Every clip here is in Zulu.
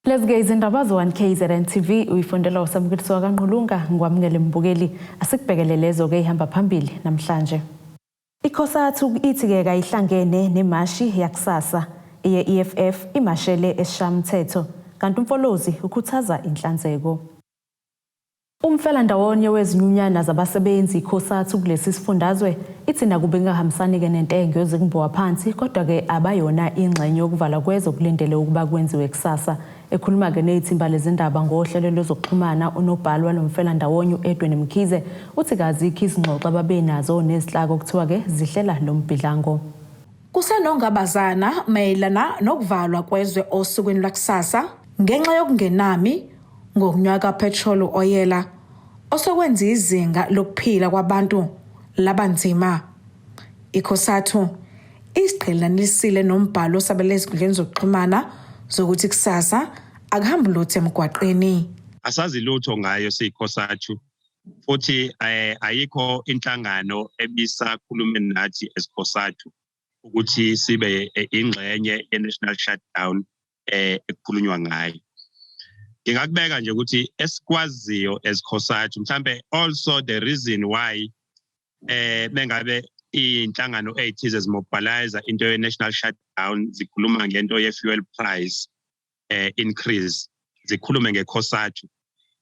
Let's gaze indaba 1Kzntv uyifundela usamukiswa kaNqulunga ngwamngele mbukeli asikubhekele lezo ke ihamba phambili namhlanje. Icosatu Ithi Ayihlangene Nemashi Yakusasa Eff Imashele Esishayamthetho kanti umfolozi ukhuthaza inhlanzeko. Umfelandawonye wezinyunyana zabasebenzi Icosatu kulesi sifundazwe ithi nakube ngahambisani ke nentengo yezingbowa phansi kodwa ke abayona ingxenye yokuvala kwezokulindele ukuba kwenziwe kusasa. Ekhuluma ke nezimba lezindaba ngohlelo lozokuxhumana unobhalo walomfelandawonye Edwin Mkhize uthi kazikho izingxoxo ababenazo nezihlako kuthiwa ke zihlela lombhidlango. Kusenongabazana mayelana nokuvalwa kwezwe osukwini lakusasa ngenxa yokungenami ngokunyaka petrol oyela osokwenza izinga lokuphila kwabantu labanzima. Icosatu isiqhelanisile nombhalo osabela ezinkundleni zokuxhumana zokuthi kusasa akuhambi lutho emgwaqeni. Asazi lutho ngayo siYicosatu futhi ayikho inhlangano ebisakhulume nathi esiYicosatu ukuthi sibe ingxenye ye-national shutdown ekukhulunywa ngayo. Ngingakubeka nje ukuthi esikwaziyo esiYicosatu mhlambe also the reason why mengabe inhlangano ezithize zimobilize into ye-national shutdown zikhuluma ngento ye-fuel price increase zikhulume ngeYicosatu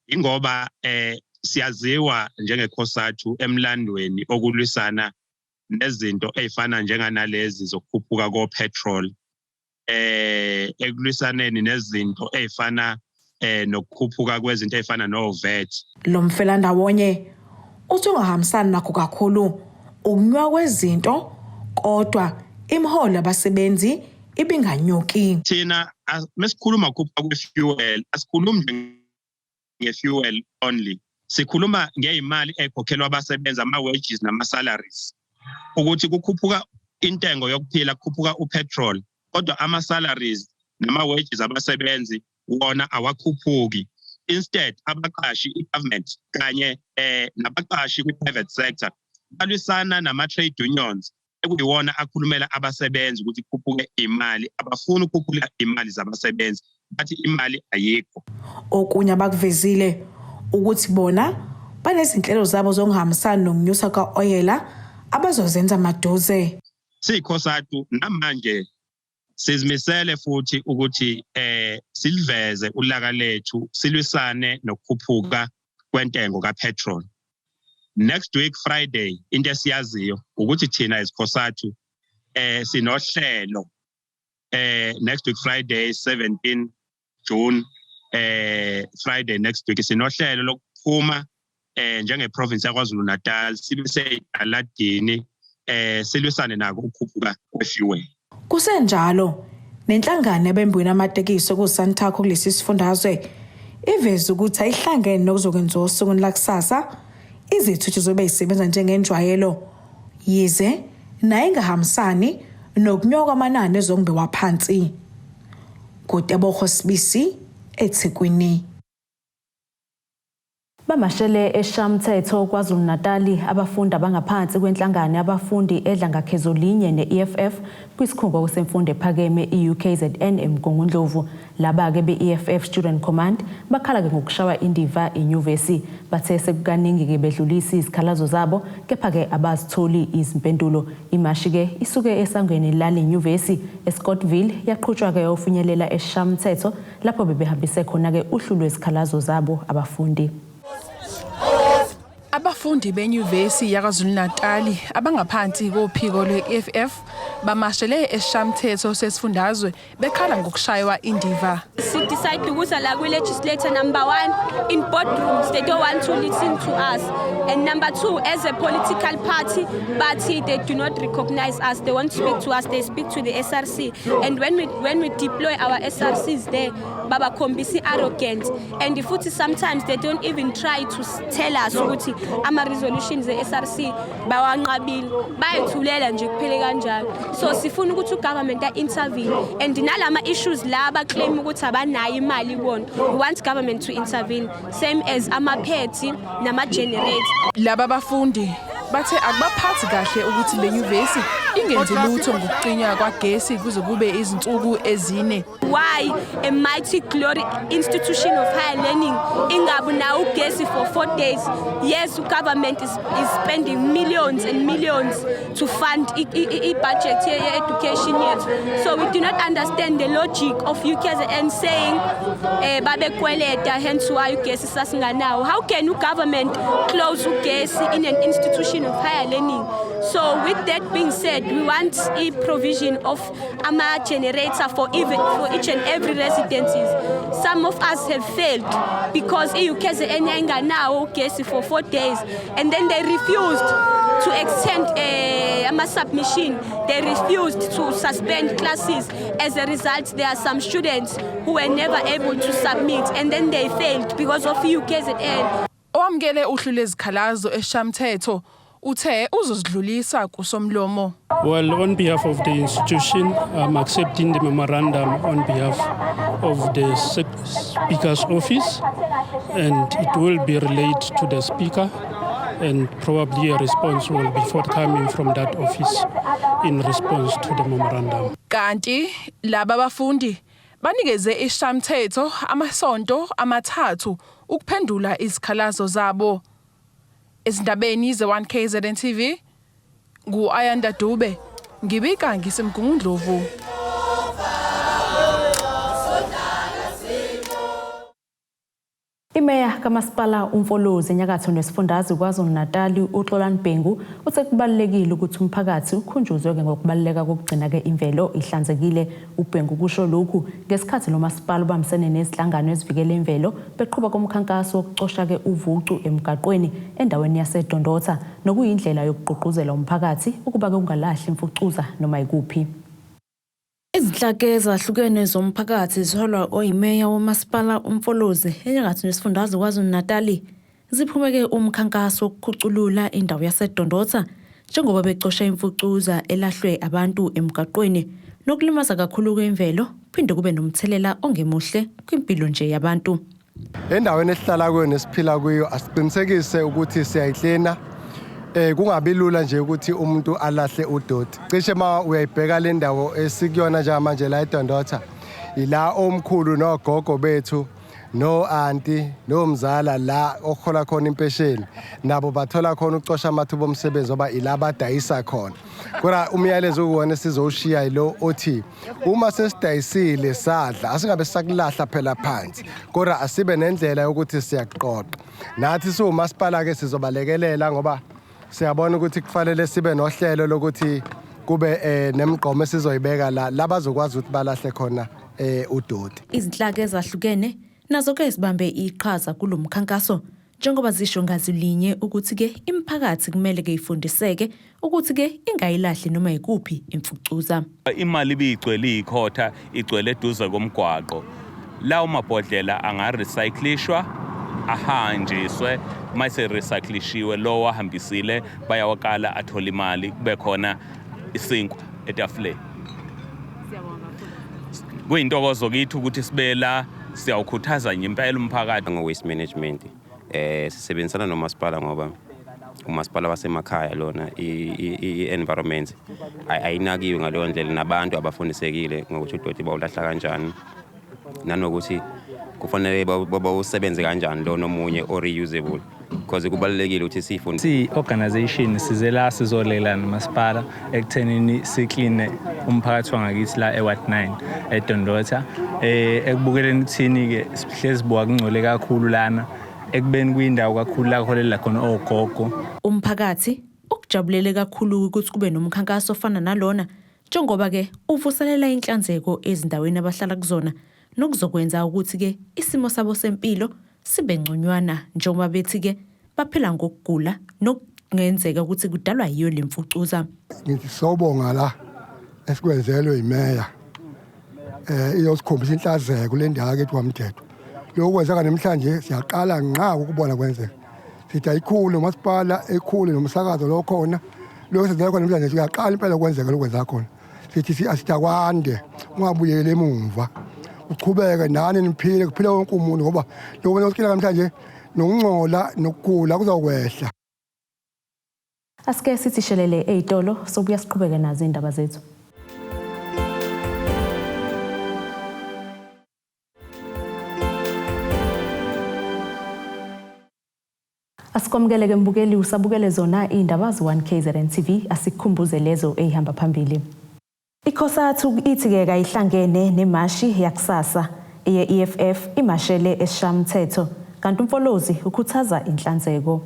ingoba siyaziwa njengeYicosatu emlandweni okulwisana nezinto ezifana njenganalezi zokukhuphuka kopetrol ekulwisaneni nezinto ezifana nokukhuphuka kwezinto ezifana no-VAT. Lo mfelandawonye uthi ungahambisani nakho kakhulu ukunywa kwezinto kodwa imiholo yabasebenzi ibinganyuki. Thina mesikhuluma ukukhuphuka kwe-fuel asikhulumi nge-fuel only, sikhuluma ngeyimali ezikhokhelwa abasebenzi ama-wages nama-salaries ukuthi kukhuphuka intengo yokuphila kukhuphuka upetrol kodwa ama-salaries nama-wages abasebenzi wona awakhuphuki. Instead abaqashi i-government kanye nabaqashi kwi-private sector balwisana nama-trade unions ekuyiwona akhulumela abasebenzi ukuthi kukhuphuke imali, abafuna ukukhuphula imali zabasebenzi bathi imali ayikho. Okunye abakuvezile ukuthi bona banezinhlelo zabo zokuhambisana nokunyusa ka-oyela abazozenza maduze. siYicosatu namanje sizimisele futhi ukuthi siliveze ulaka lethu silwisane nokukhuphuka kwentengo kapetrol. Next week Friday into esiyaziyo ukuthi thina esiYicosatu sinohlelo next week Friday 17 June Friday next week sinohlelo lokuphuma njenge province yaKwaZulu Natal sibe seAladini silwisane nako ukukhuphuka kwefuel. Kusenjalo nenhlangano ebembwini amatekiso kuSantakho kulesi sifundazwe iveza ukuthi ayihlangene nokuzokwenziwa osukwini lakusasa izithuthi zobe isebenza njengenjwayelo yize naye ingahambisani nokunyoka amanani ezongbewa phansi. Kutebo Sibisi eThekwini. Imashele Esishayamthetho KwaZulu Natal abafundi abangaphansi kwenhlangano yabafundi edla ngakhezo linye ne-EFF kwisikhungo semfundo ephakeme i-UKZN eMgungundlovu. Laba ke be-EFF Student Command bakhala ke ngokushawa indiva enyuvesi bathe sekukaningi ke bedlulisi izikhalazo zabo kepha ke abazitholi izimpendulo. Imashi ke isuke esangweni lale nyuvesi eScottville yaqhutshwa ke ofinyelela Esishayamthetho lapho bebehambise khona ke uhlu lwezikhalazo zabo abafundi. Abafundi benyuvesi yaKwaZulu Natal abangaphansi kophiko lwe-EFF bamashele Esishayamthetho sesifundazwe bekhala ngokushaywa indiva. We decide ukuthi la kwi-legislator number 1 in boardrooms they don't want to listen to us, and number 2 as a political party but they do not recognize us. They won't speak to us, they speak to the SRC, and when we deploy our SRCs there baba khombisi arrogant, and futhi sometimes they don't even try to tell us ukuthi ama resolutions e-SRC bawanqabile bayithulela nje kuphele kanjalo. So sifuna ukuthi ugovernment intervene, and nalama issues la abaclaim ukuthi abanayo imali kubona, we want government to intervene, same as ama-pets nama-generator. Laba bafundi bathe akubaphathi kahle ukuthi le nyuvesi ingenzi lutho ngokucinywa kwagesi kuze kube izinsuku ezine. Why a mighty glory institution of higher learning ingabu now ugesi for 4 days? Yes, government is spending millions and millions to fund budget education yet. So we do not understand the logic of UKZN saying babe kweleta, hence why ugesi sasinganawo. How can a government close ugesi in an institution of higher learning? So with that being said, we want a provision of a generator for each and every residences. Some of us have failed because UKZN now ugesi for 4 days, and then they refused to extend a submission. They refused to suspend classes. As a result, there are some students who were never able to submit, and then they failed because of UKZN. Owamkele uhlu lezikhalazo Esishayamthetho uthe uzozidlulisa kusomlomo. Well, on behalf of the institution, I'm accepting the memorandum on behalf of the Speaker's office, and it will be relayed to the Speaker, and probably a response will be forthcoming from that office in response to the memorandum. Kanti laba bafundi banikeze Esishayamthetho amasonto amathathu ukuphendula izikhalazo zabo. Ezindabeni ze1Kzntv ngu-Ayanda Dube, ngibika ngisemgungundlovu. Imeya kamasipala uMfolozi enyakatho nesifundazwe KwaZulu-Natal uXolani Bhengu uthe kubalulekile ukuthi umphakathi ukhunjuzwe ngokubaluleka kokugcina imvelo ihlanzekile. uBhengu kusho lokhu ngesikhathi nomasipala ubambisene nezinhlangano ezivikela imvelo beqhubeka komkhankaso wokucosha uvucu emgaqweni endaweni yaseDondotha nokuyindlela yokugqugquzela umphakathi ukuba kungalahli imfucuza noma ikuphi. Izinhlaka ezahlukene zomphakathi ziholwa oyimeya womasipala uMfolozi enyakatho nesifundazwe KwaZulu-Natal ziphumeke umkhankaso wokukhuculula indawo yaseDondotha njengoba becosha imfucuza elahlwe abantu emgaqweni nokulimaza kakhulu kwemvelo phinde kube nomthelela ongemuhle kwimpilo nje yabantu. Endaweni esihlala kuyo nesiphila kuyo asiqinisekise ukuthi siyayihlena kungabi lula nje ukuthi umuntu alahle udoti. Cishe ma uyayibheka le ndawo esikuyona njengamanje la eDondotha ila omkhulu nogogo bethu no auntie no mzala la okhola khona impesheni nabo bathola khona ucosha amathuba omsebenzi oba ila badayisa khona. Kodwa umyalezo ukuwona sizowushiya lo othi uma sesidayisile sadla asingabe sakulahla phela phansi kodwa asibe nendlela yokuthi siyaqoqa. Nathi siwumasipala ke sizobalekelela ngoba siyabona ukuthi kufanele sibe nohlelo lokuthi kube nemigqomo esizoyibeka la labazokwazi ukuthi balahle khona udoti. Izinhlaka ezahlukene nazo ke sibambe iqhaza kulomkhankaso njengoba zisho ngazilinye ukuthi ke imphakathi kumele ke ifundiseke ukuthi ke ingayilahli noma ikuphi imfucuza. Imali bigcwele ikhotha igcwele eduze komgwaqo. Lawo mabhodlela angarecyclishwa ahanjiswe mayise recyclishiwe lo wahambisile bayawakala athola imali kube khona isinkwa etafuleni. Kuyintokozo kithi ukuthi sibela siyawukhuthaza impela umphakathi ngo-waste management. Sisebenzisana nomasipala ngoba umasipala wasemakhaya lona i-environment ayinakiwe ngaleyo ndlela nabantu abafundisekile ngokuthi udoti bawulahla kanjani nanokuthi kufanele bawusebenze kanjani lo nomunye or reusable because kubalulekile ukuthi sifunde. Organization sizela sizolela nomasipala ekuthenini sikline umphakathi wangakithi la eWard 9 eDondotha ekubukeleni thini ke sihlezi buka kungcole kakhulu lana ekubeni kwindawo kakhulu la kholela khona ogogo. Umphakathi ukujabulele kakhulu ukuthi kube nomkhankaso ofana nalona njengoba ke uvuselela inhlanzeko ezindaweni abahlala kuzona nokuzokwenza ukuthi ke isimo sabo sempilo sibe ngconywana njengoba bethi ke baphela ngokugula nokungenzeka ukuthi kudalwa yiyo lemfucuza. Ngithi sobonga la esikwenzelwe imeya iyosikhombisa inhlazeko le ndawo ke kwaMthetho. Lokho kwenzeka namhlanje siyaqala nqa ukubona kwenzeka. Sithi ayikhulu umasipala ekhulu nomsakazo lo khona lokho senza khona namhlanje siyaqala impela kwenzeka lokwenza khona. Sithi asitakwande ungabuyele emuva. Uqhubeke nani niphile kuphila wonke umuntu ngoba lokho nosikila namhlanje nokungcola nokugula kuzokwehla. Asike sithi shelele eyitolo sobuya siqhubeke nazo indaba zethu. Asikomkeleke mbukeli usabukele zona indaba z1Kzntv asikhumbuze lezo ehamba phambili. Icosatu Ithi Ayihlangene Nemashi Yakusasa Eff Imashele Esishayamthetho kanti umfolozi ukhuthaza inhlanzeko.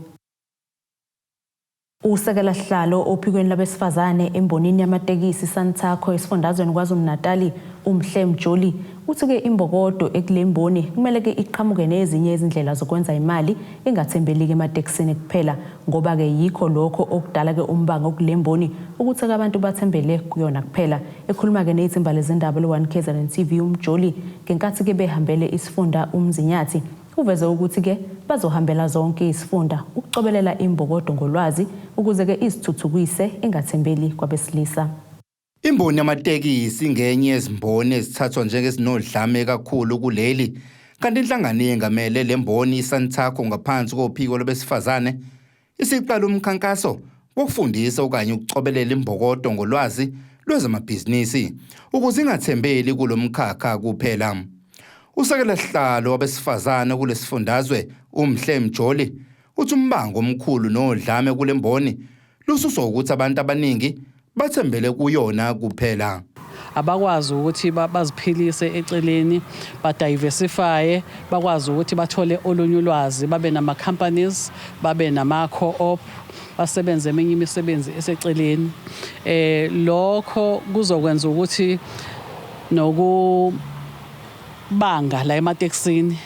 Usekela sihlalo ophikweni labesifazane embonini yamatekisi Santakho esifundazweni KwaZulu-Natal uMhlemjoli uthi ke imbokodo ekulemboni kumele ke iqhamuke nezinye izindlela zokwenza imali engathembeleki ematekisini kuphela ngoba ke yikho lokho okudala ke umbango kulemboni ukuthi abantu bathembele kuyona kuphela. Ekhuluma ke nezimba lezindaba le1Kzntv uMjoli ngenkathi ke behambele isifunda uMzinyathi uveze ukuthi ke bazohambela zonke isifunda ukucobelela imbokodo ngolwazi ukuze ke izithuthukise engathembeli kwabesilisa. Imboni yamatekisi ngenye yezimboni ezithathwa njengezinodlame kakhulu kuleli kanti inhlangano yengamele lemboni iSantakho ngaphansi kophiko lwabesifazane isiqala umkhankaso wokufundisa okanye ukucobelela imbokodo ngolwazi lwezamabhizinisi ukuze ingathembeli kulomkhakha kuphela. Usekela sihlalo wabesifazane kulesifundazwe uMhlemjoli uthi umbango omkhulu nodlame kulemboni lususwa ukuthi abantu abaningi bathembele kuyona kuphela. Abakwazi ukuthi baziphilise eceleni badiversify bakwazi ukuthi bathole olunye ulwazi babe nama companies babe nama co-op basebenze eminye imisebenzi eseceleni lokho kuzokwenza ukuthi nokubanga la ematekisini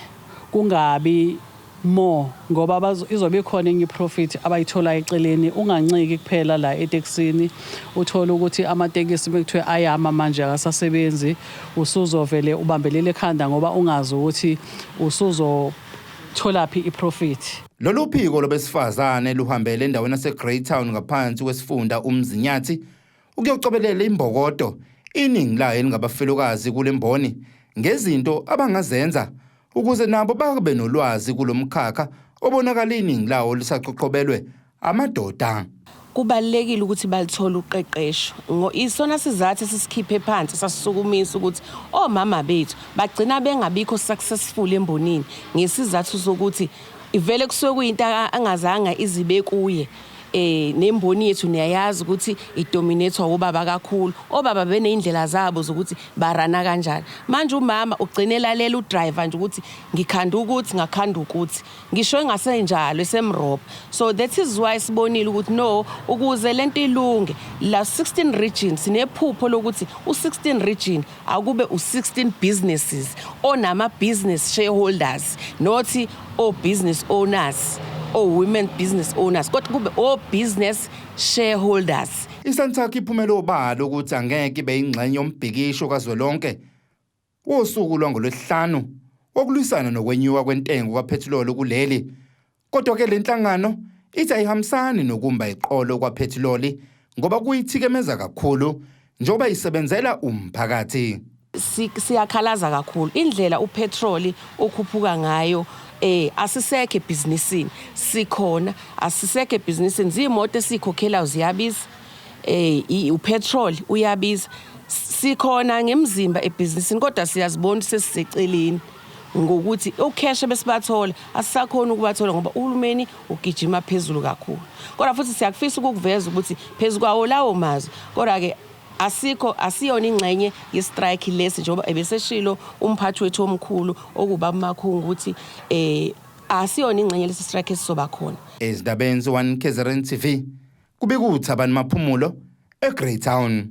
kungabi more ngoba izobe khona enye profit abayithola eceleni unganciki kuphela la etekisini uthola ukuthi amatekisi bekuthiwe ayama manje akasasebenzi usuzovele ubambelele ekhanda ngoba ungazi ukuthi usuzothola phi iprofit. Lolu phiko lobesifazane luhambele endaweni yaseGreytown ngaphansi kwesifunda uMzinyathi ukuyocobelela imbokodo iningi layo elingabafelokazi kulemboni ngezinto abangazenza ukuze nabo babe nolwazi kulomkhakha obonakala iningi lawo lisaqoqobelwe amadoda. Kubalekile ukuthi balithola uqeqesho isona sizathu sisikhiphe phansi sasisukumisa ukuthi omama bethu bagcina bengabikho successful embonini ngesizathu sokuthi ivele kusuke kuyinto angazanga izibe kuye nemboni yethu niyayazi ukuthi idominator obaba kakhulu obaba beneyindlela zabo zokuthi barana kanjani manje umama ugcinela lela udriver nje ukuthi ngikhanda ukuthi ngakhanda ukuthi ngisho engasenjalo esemrobe. So that is why sibonile ukuthi no ukuze lento ilunge la 16 regions sinephupho lokuthi u16 region akube u16 businesses onama business shareholders nothi o business owners women business owners kodwa kube business shareholders. ISantakho iphumela obalo ukuthi angeke beyingxenye yombhikisho kazwelonke wosuku lwangolwesihlanu wokulwisana nokwenyuka kwentengo kaphethiloli kuleli kodwa ke lenhlangano ithi ayihambisani nokumba iqolo kwaphethiloli ngoba kuyithikemeza kakhulu njengoba isebenzela umphakathi. Siyakhalaza kakhulu indlela upetroli okhuphuka ngayo asisekho ebhizinisini sikhona asisekho ebhizinisini zimoto esikhokhela ziyabiza upetrol uyabiza sikhona ngemzimba ebhizinisini kodwa siyazibona sesiseceleni ngokuthi ucash besibathola asisakhona ukubathola ngoba uhulumeni ugijima phezulu kakhulu kodwa futhi siyakufisa ukuveza ukuthi phezulu kwawo lawo mazwi kodwa ke asiyona ingxenye ye-strike lesi njengoba ebeseshilo umphathi wethu omkhulu okuba amakhungu ukuthi asiyona ingxenye lesi strike esizoba khona. Ezindabeni z1Kzntv kubikuthi abantu maphumulo eGreytown.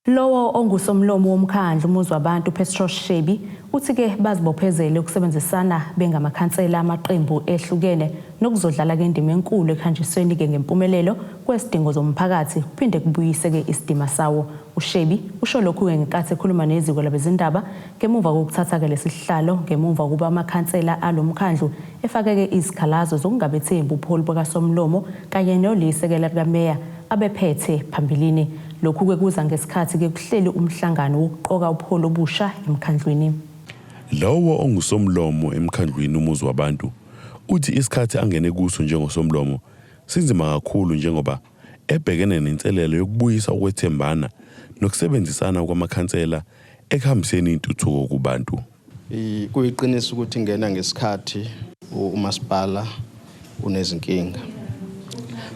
Lowo ongusomlomo womkhandlu umuzwa abantu Petro Shebi uthi ke bazibophezele ukusebenzisana bengamakhansela amaqembu ehlukene nokuzodlala ke indima enkulu ekhanjisweni ke ngempumelelo kwesidingo zomphakathi kuphinde kubuyise ke isidima sawo. uShebi usho lokhu ngenkathi ekhuluma neziko labezindaba ngemuva kokuthatha ke lesihlalo ngemuva kuba amakhansela alomkhandlu efake ke izikhalazo zokungabethembi upholi bokasomlomo kanye nolisekela likameya abephethe phambilini. Lokhu ke kuza ngesikhathi ke kuhleli umhlangano wokuqoka upholo obusha emkhandlwini. Lowo ongusomlomo emkhandlwini umuzwa wabantu uthi isikhathi angene kuso njengosomlomo sinzima kakhulu njengoba ebhekene nenselelo yokubuyisa ukwethembana nokusebenzisana kwamakhansela ekuhambiseni intuthuko kubantu. Kuyiqiniso ukuthi ngena ngesikhathi umasipala unezinkinga.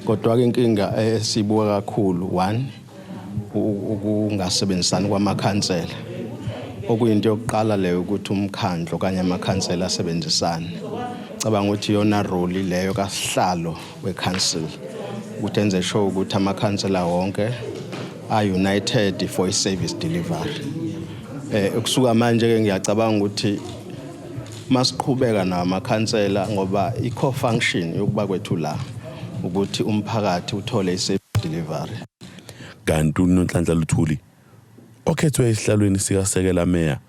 Kodwa ke inkinga esibuka kakhulu 1 ukungasebenzisani kwamakhansela. Okuyinto yokuqala leyo ukuthi umkhandlo kanye amakhansela asebenzisane. Cabanga ukuthi yona role leyo kasihlalo weCouncil ukuthi enze sure ukuthi amakhansela wonke are united for service delivery. Ukusuka manje ke ngiyacabanga ukuthi masiqhubeka namakhansela ngoba i-core function yokuba kwethu la ukuthi umphakathi uthole i-service delivery. Kanti uNonhlanhla Luthuli okhethwe esihlalweni sikasekela meya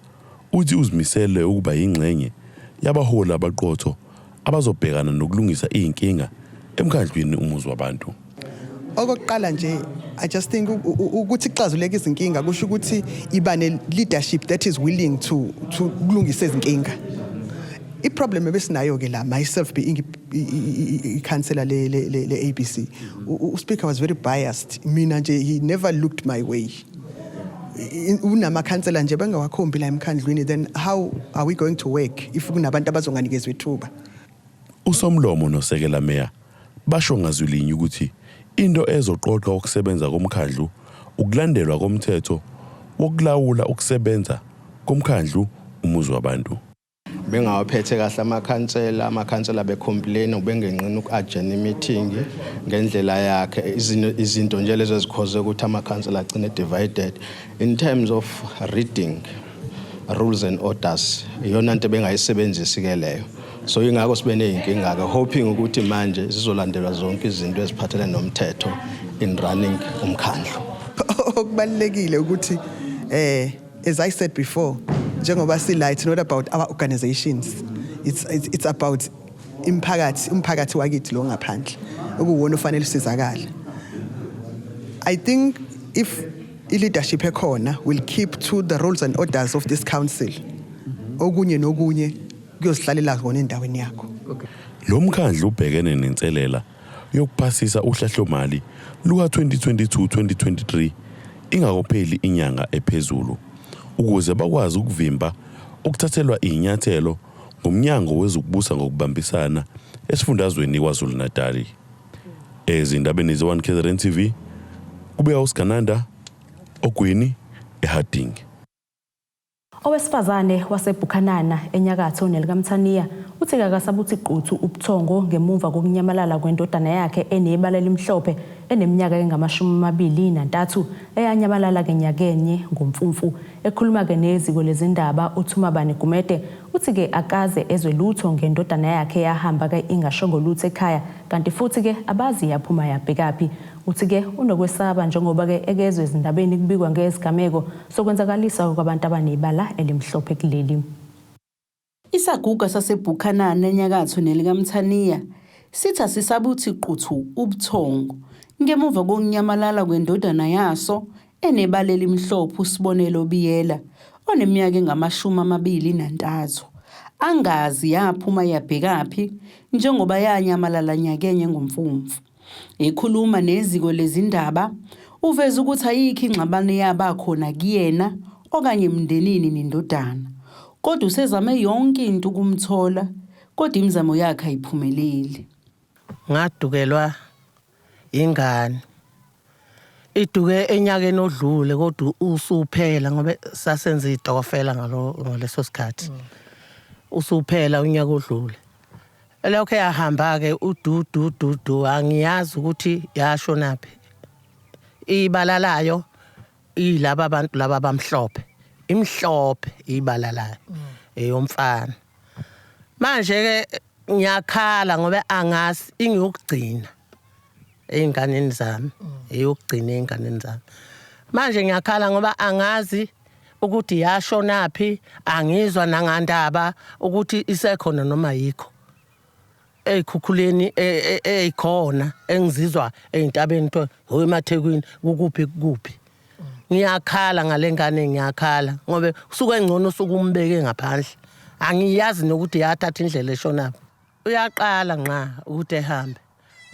uthi uzimisele ukuba ingxenye yabaholi abaqotho abazobhekana nokulungisa izinkinga emkhandlwini umuzi wabantu. Okokuqala nje I just think ukuthi ixazuleke izinkinga kusho ukuthi iba ne leadership that is willing to kulungisa izinkinga. I-problem ebesinayo ke la myself being i-councillor le ABC. Speaker was very biased. Mina nje he never looked my way. Unamakhansela nje bengawakhombi la emkhandlwini, then how are we going to work if kunabantu abazonganikezwe ithuba? Usomlomo nosekela meya basho ngazwilinye ukuthi into ezoqoqwa ukusebenza komkhandlu ukulandelwa komthetho wokulawula ukusebenza komkhandlu umuzi wabantu. Bengawaphethe kahle amakhansela becomplain ubengenqina uku-adjourn meeting ngendlela yakhe izinto nje lezo ezikhoze ukuthi amakhansela agcine divided in terms of reading rules and orders. Iyona into bengayisebenzisi ke leyo. So ingakho sibe neyinkinga ke hoping ukuthi manje zizolandelwa zonke izinto eziphathelene nomthetho in running umkhandlu. Okubalekile ukuthi as I said before, njengoba sila it's not about our organizations, it's about umphakathi wakithi lo ngaphandle okuwona ufanele sizakala. I think if leadership ekhona will keep to the rules and orders of this council, okunye nokunye kuyosihlalela khona endaweni yakho. Lo mkhandlu ubhekene nenselela yokuphasisa uhlahlomali luka 2022-2023 ingakopheli inyanga ephezulu ukuze bakwazi ukuvimba ukuthathelwa inyathelo ngomnyango wezokubusa ngokubambisana esifundazweni KwaZulu-Natal. Ezindabeni ze1Kzntv kubuya uSkananda Ogwini eHarding. Owesifazane waseBukhanana enyakatho nelikaMthaniya uthi akasabuthi quthu ubuthongo ngemuva kokunyamalala kwendodana yakhe enebala elimhlophe eneminyaka engama-23 eyanyamalala kenyakenye ngomfumfu. Ekhuluma ke neziko lezindaba uThumabane Gumede uthi ke akaze ezwe lutho ngendodana yakhe yahamba ke ingashongo lutho ekhaya kanti futhi ke abazi yaphuma yabhekaphi. Uthi ke unokwesaba njengoba ke ekezwe izindabeni kubikwa ngezigameko sokwenzakalisa kwabantu abanebala elimhlophe kuleli. Isaguga saseBukhanana enyakatho nelikaMthaniya sithi asisabuthi quthu ubuthongo ngemuva kokunyamalala kwendodana yaso enebala elimhlophe uSibonelo Biyela oneminyaka engama-23 angazi yaphuma yabhekaphi njengoba yanyamalala nyakenye ngomfumfu. Ekhuluma neziko lezindaba uveza ukuthi ayikho ingxabano yabakhona kuyena okanye emndenini nendodana kodwa usezame yonke into ukumthola kodwa imizamo yakhe ayiphumeleli. Ngadukelwa ingane iduke enyakeni odlule kodwa usuphela ngoba sasenza idokofela ngaleso sikhathi usuphela unyaka odlule. Lokho yahamba ke ududu angiyazi ukuthi yasho naphi. Ibalalayo ilaba abantu laba bamhlophe imhlophe ibalalayo eyomfana. Manje ke ngiyakhala ngoba angazi ingiyokugcina einganeni zami eyokugcina einganeni zami. Manje ngiyakhala ngoba angazi ukuthi yasho naphi angizwa nangandaba ukuthi isekhona noma yikho. Ekhukhuleni eyikhona engizizwa eintabeni to emathekwini ukuphi ngiyakhala ngalengane ngiyakhala ngoba usuke engcono sukumbeke ngaphandle angiyazi nokuthi yathatha indlela eshonaphi uyaqala nqa ukuthi ehambe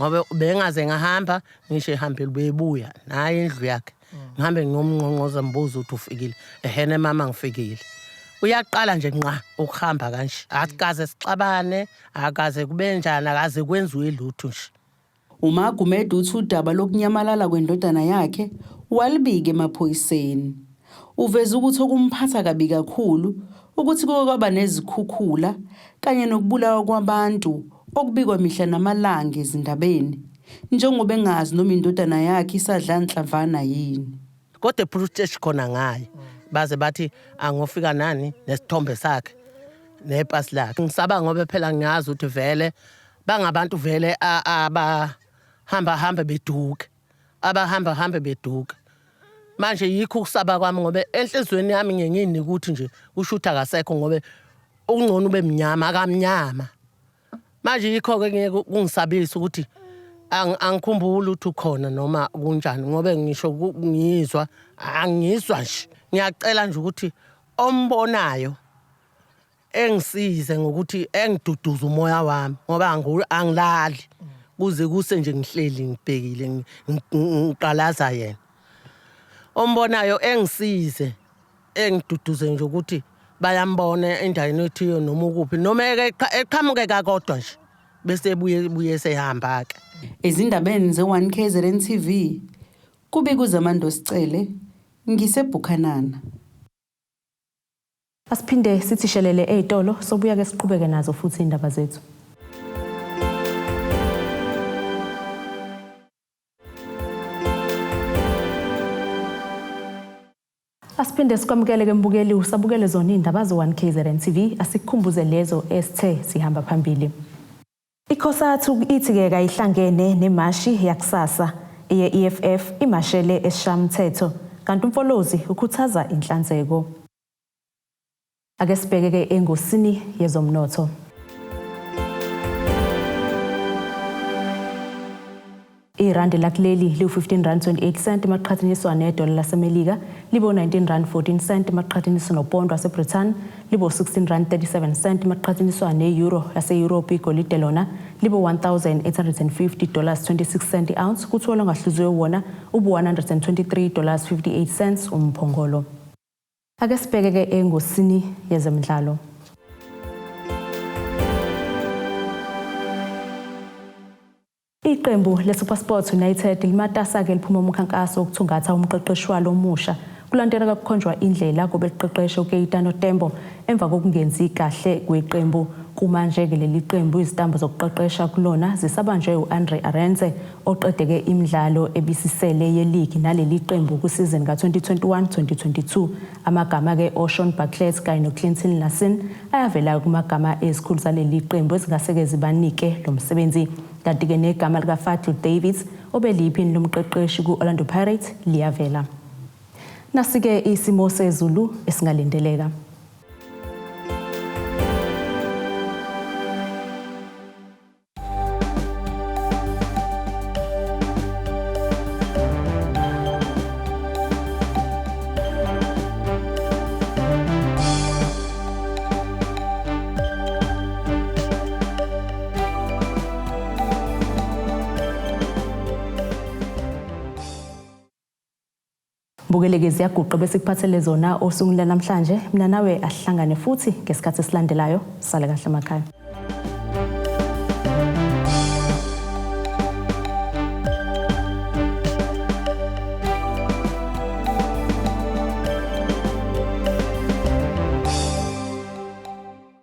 ngoba bengaze ngahamba ngisho ehambile bebuya naye indlu yakhe ngihambe nginomnqonqoza mbuzo ukuthi ufikile ehene mama ngifikile uyaqala nje nqa ukuhamba kanje akaze sixabane akaze kube njani akaze kwenziwe lutho nje. uMagumede uthi udaba lokunyamalala kwendodana yakhe walibika emaphoyiseni. Uveza ukuthi okumphatha kabi kakhulu ukuthi kwaba nezikhukhula kanye nokubulawa kwabantu okubikwa mihla namalanga ezindabeni njengoba engazi noma indodana yakhe isadla nhlavana yini. Kodwa eProtest khona ngaye baze bathi angofika nani nesithombe sakhe nepasi lakhe. Ngisaba ngoba phela ngiyazi ukuthi vele bangabantu vele abahamba beduka abahamba beduka. Manje yikho ukusaba kwami ngoba enhlizweni yami ngiyini ukuthi nje ushutha akasekho ngoba ungcono ube mnyama akamnyama. Manje yikho ke ngeke kungisabisa ukuthi angikhumbula ukuthi ukhona noma kunjani ngoba ngisho ngizwa angizwa nje. Ngiyacela nje ukuthi ombonayo engisize ngokuthi engiduduza umoya wami ngoba angilali kuze kuse nje ngihleli ngibhekile ngiqalaza yena. Ombonayo engisize engiduduze nje ukuthi bayambona endaweni ethiyo noma ukuphi noma eqhamuke kakodwa nje bese buye sehamba ke. Ezindabeni ze1Kzntv kube kuzamando Sicele ngiseBukhanana. Asiphinde sithi shelele ezitolo sobuya ke siqhubeke nazo futhi indaba zethu. Asiphinde sikwamukele ke mbukeli usabukele zona indaba zo1Kzntv asikhumbuze lezo esithe sihamba phambili. Icosatu Ithi Ayihlangene Nemashi Yakusasa Eff Imashele Esishayamthetho kanti umfolozi ukhuthaza inhlanzeko. Ake sibheke ke engosini yezomnotho. Irandi lakuleli li-15.28 maqhathaniswa nedola laseMelika, libo 19.14 maqhathaniswa nopondo waseBritain, libo 16.37 maqhathaniswa ne-euro yase-Europe. Igolide lona libo $1,850.26 ounce, kuthola ngahluziwe wona ubu $123.58 umphongolo. Ake sibheke ke engosini yezemidlalo. Iqembu leSuperSport United limatasa ke liphuma umkhankaso wokuthungatha umqeqeshi walo omusha kulandela kakukhonjwa indlela kobe liqeqeshe uKeitano Tembo emva kokungenzi kahle kweqembu. Kumanje ke leli qembu izitambo zokuqeqesha kulona zisabanjwe uAndre Arenze oqedeke imidlalo ebisisele yeligi naleli qembu kusizini ka2021-2022. Amagama ke Ocean Bartlett kanye noClinton Lassen ayavela kumagama ezikhulu zaleli qembu ezingaseke zibanike lo msebenzi. Kanti ke negama likaFatu Davids obeliphini lomqeqeshi ku-Orlando Pirates liyavela. Nasike isimo sezulu esingalindeleka. Bukeleke ziyaguqa bese kuphathele zona osukwini namhlanje. Mina nawe asihlangane futhi ngesikhathi esilandelayo. Sale kahle emakhaya.